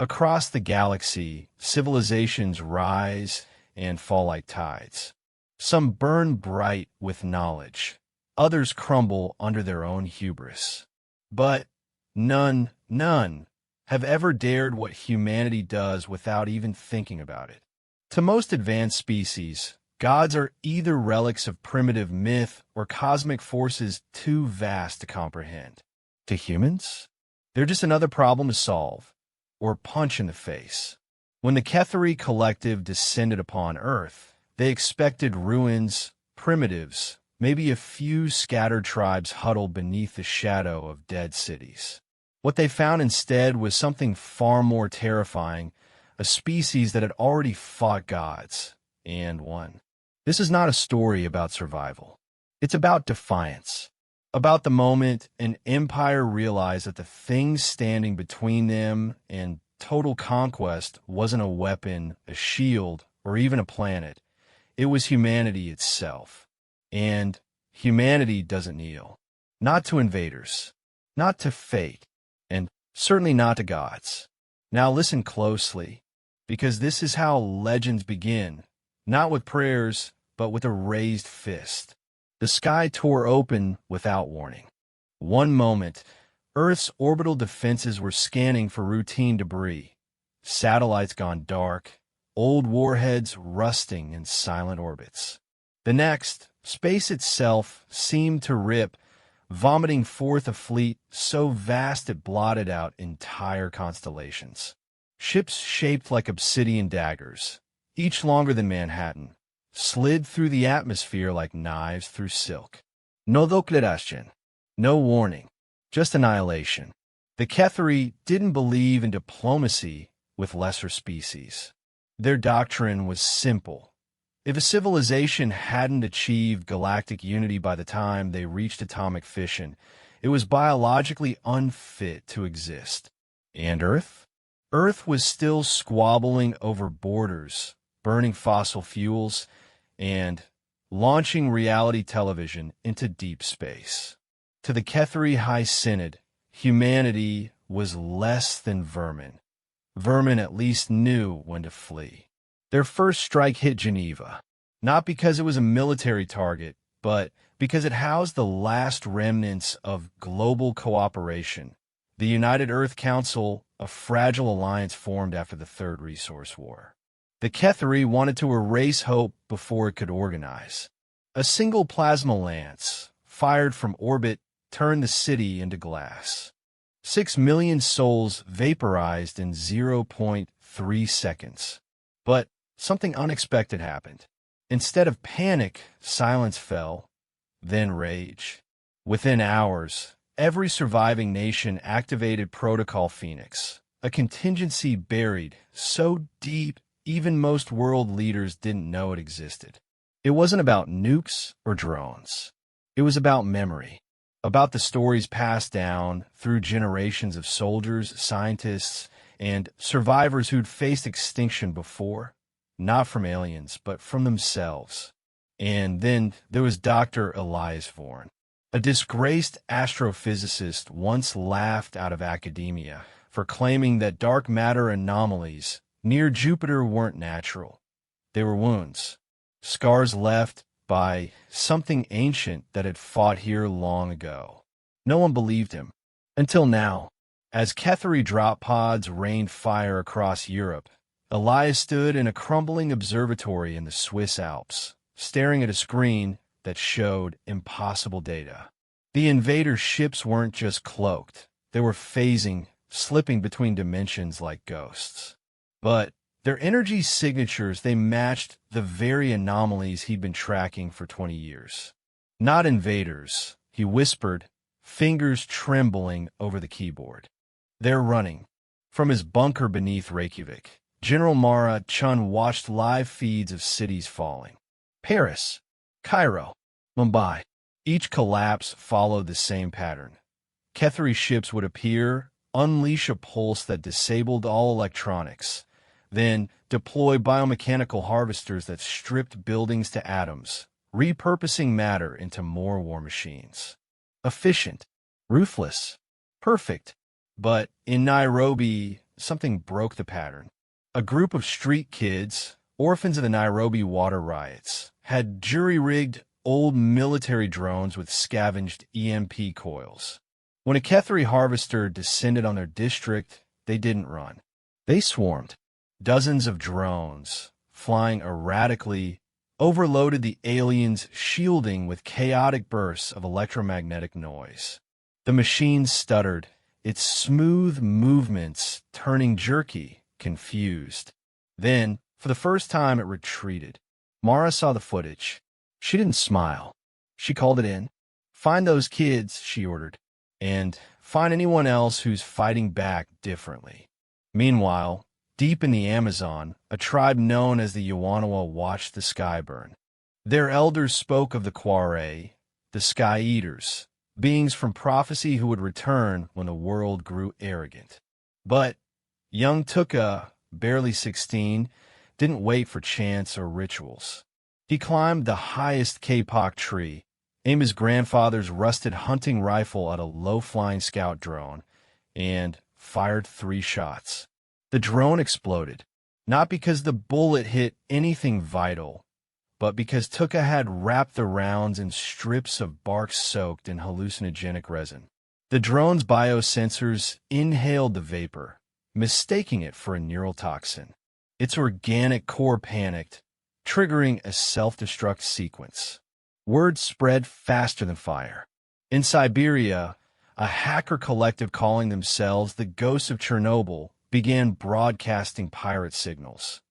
Across the galaxy, civilizations rise and fall like tides. Some burn bright with knowledge, others crumble under their own hubris. But none, have ever dared what humanity does without even thinking about it. To most advanced species, gods are either relics of primitive myth or cosmic forces too vast to comprehend. To humans, they're just another problem to solve, or punch in the face. When the Ketheri collective descended upon Earth, they expected ruins, primitives, maybe a few scattered tribes huddled beneath the shadow of dead cities. What they found instead was something far more terrifying, a species that had already fought gods, and won. This is not a story about survival. It's about defiance. About the moment an empire realized that the thing standing between them and total conquest wasn't a weapon, a shield, or even a planet. It was humanity itself. And humanity doesn't kneel. Not to invaders. Not to fate. And certainly not to gods. Now listen closely, because this is how legends begin. Not with prayers, but with a raised fist. The sky tore open without warning. One moment, Earth's orbital defenses were scanning for routine debris. Satellites gone dark, old warheads rusting in silent orbits. The next, space itself seemed to rip, vomiting forth a fleet so vast it blotted out entire constellations. Ships shaped like obsidian daggers, each longer than Manhattan, slid through the atmosphere like knives through silk. No declaration, no warning, just annihilation. The Ketheri didn't believe in diplomacy with lesser species. Their doctrine was simple. If a civilization hadn't achieved galactic unity by the time they reached atomic fission, it was biologically unfit to exist. And Earth? Earth was still squabbling over borders, burning fossil fuels, and launching reality television into deep space. To the Ketheri High Synod, humanity was less than vermin. Vermin at least knew when to flee. Their first strike hit Geneva, not because it was a military target, but because it housed the last remnants of global cooperation. The United Earth Council, a fragile alliance formed after the Third Resource War. The Ketheri wanted to erase hope before it could organize. A single plasma lance, fired from orbit, turned the city into glass. 6 million souls vaporized in 0.3 seconds. But something unexpected happened. Instead of panic, silence fell, then rage. Within hours, every surviving nation activated Protocol Phoenix, a contingency buried so deep even most world leaders didn't know it existed. It wasn't about nukes or drones. It was about memory, about the stories passed down through generations of soldiers, scientists, and survivors who'd faced extinction before, not from aliens, but from themselves. And then there was Dr. Elias Vorn, a disgraced astrophysicist once laughed out of academia for claiming that dark matter anomalies near Jupiter weren't natural. They were wounds, scars left by something ancient that had fought here long ago. No one believed him. Until now, as Ketheri drop pods rained fire across Europe, Elias stood in a crumbling observatory in the Swiss Alps, staring at a screen that showed impossible data. The invaders' ships weren't just cloaked. They were phasing, slipping between dimensions like ghosts. But their energy signatures, they matched the very anomalies he'd been tracking for 20 years. Not invaders, he whispered, fingers trembling over the keyboard. They're running. From his bunker beneath Reykjavik, General Mara Chun watched live feeds of cities falling. Paris, Cairo, Mumbai. Each collapse followed the same pattern. Ketheri ships would appear, unleash a pulse that disabled all electronics, then deploy biomechanical harvesters that stripped buildings to atoms, repurposing matter into more war machines. Efficient, ruthless, perfect. But in Nairobi, something broke the pattern. A group of street kids, orphans of the Nairobi water riots, had jury-rigged old military drones with scavenged EMP coils. When a Kethri harvester descended on their district, they didn't run. They swarmed. Dozens of drones, flying erratically, overloaded the aliens' shielding with chaotic bursts of electromagnetic noise. The machine stuttered, its smooth movements turning jerky, confused. Then, for the first time, it retreated. Mara saw the footage. She didn't smile. She called it in. "Find those kids," she ordered, "and find anyone else who's fighting back differently." Meanwhile, deep in the Amazon, a tribe known as the Yawanawa watched the sky burn. Their elders spoke of the Quaray, the Sky Eaters, beings from prophecy who would return when the world grew arrogant. But young Tuka, barely 16, didn't wait for chance or rituals. He climbed the highest kapok tree, aimed his grandfather's rusted hunting rifle at a low-flying scout drone, and fired 3 shots. The drone exploded, not because the bullet hit anything vital, but because Tuka had wrapped the rounds in strips of bark soaked in hallucinogenic resin. The drone's biosensors inhaled the vapor, mistaking it for a neural toxin. Its organic core panicked, triggering a self-destruct sequence. Word spread faster than fire. In Siberia, a hacker collective calling themselves the Ghosts of Chernobyl began broadcasting pirate signals.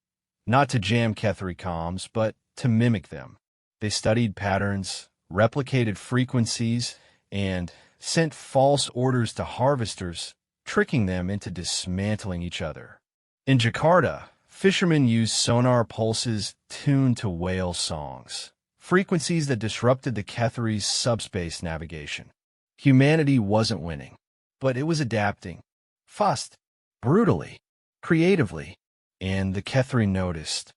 Not to jam Kethri comms, but to mimic them. They studied patterns, replicated frequencies, and sent false orders to harvesters, tricking them into dismantling each other. In Jakarta, fishermen used sonar pulses tuned to whale songs, frequencies that disrupted the Kethri's subspace navigation. Humanity wasn't winning, but it was adapting. Fast, brutally, creatively, and the Kethri noticed.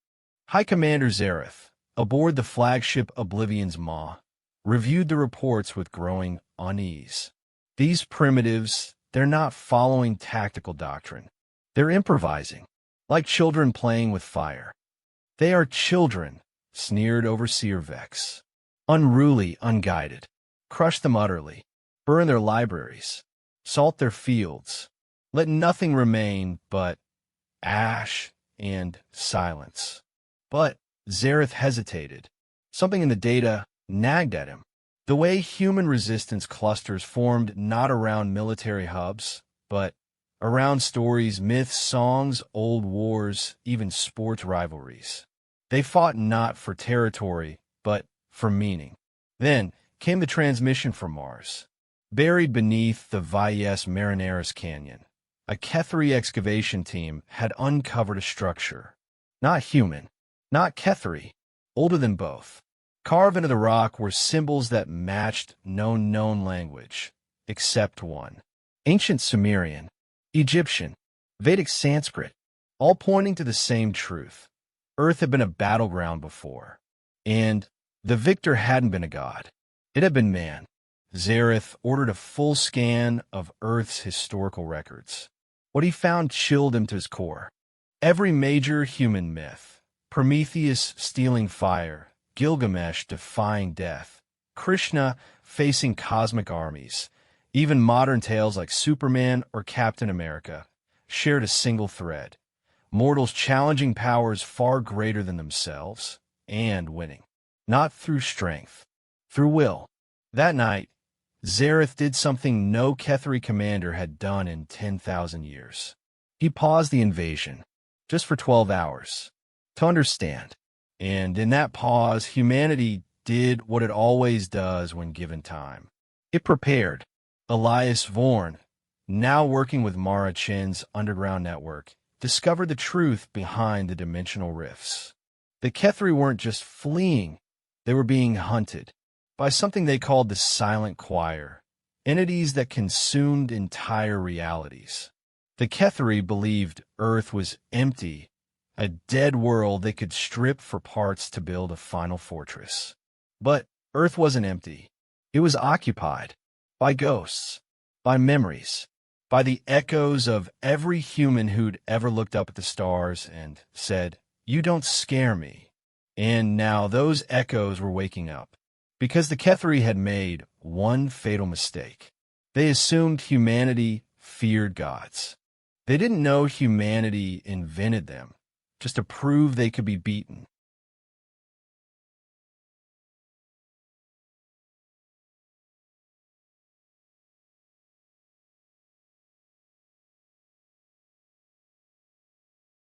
High Commander Zareth, aboard the flagship Oblivion's Maw, reviewed the reports with growing unease. These primitives, they're not following tactical doctrine. They're improvising, like children playing with fire. They are children, sneered Overseer Vex. Unruly, unguided. Crush them utterly. Burn their libraries. Salt their fields. Let nothing remain but ash and silence. But Zareth hesitated. Something in the data nagged at him. The way human resistance clusters formed not around military hubs, but around stories, myths, songs, old wars, even sports rivalries. They fought not for territory, but for meaning. Then came the transmission from Mars. Buried beneath the Valles Marineris Canyon, a Kethri excavation team had uncovered a structure. Not human, not Kethri, older than both. Carved into the rock were symbols that matched no known language, except one. Ancient Sumerian, Egyptian, Vedic Sanskrit, all pointing to the same truth. Earth had been a battleground before, and the victor hadn't been a god. It had been man. Zareth ordered a full scan of Earth's historical records. What he found chilled him to his core. Every major human myth, Prometheus stealing fire, Gilgamesh defying death, Krishna facing cosmic armies, even modern tales like Superman or Captain America, shared a single thread. Mortals challenging powers far greater than themselves, and winning. Not through strength, through will. That night, Zareth did something no Kethri commander had done in 10,000 years. He paused the invasion, just for 12 hours, to understand. And in that pause, humanity did what it always does when given time. It prepared. Elias Vorn, now working with Mara Chin's underground network, discovered the truth behind the dimensional rifts. The Kethri weren't just fleeing, they were being hunted by something they called the Silent Choir, entities that consumed entire realities. The Kethri believed Earth was empty, a dead world they could strip for parts to build a final fortress. But Earth wasn't empty. It was occupied by ghosts, by memories, by the echoes of every human who'd ever looked up at the stars and said, "You don't scare me." And now those echoes were waking up, because the Kethri had made one fatal mistake. They assumed humanity feared gods. They didn't know humanity invented them, just to prove they could be beaten.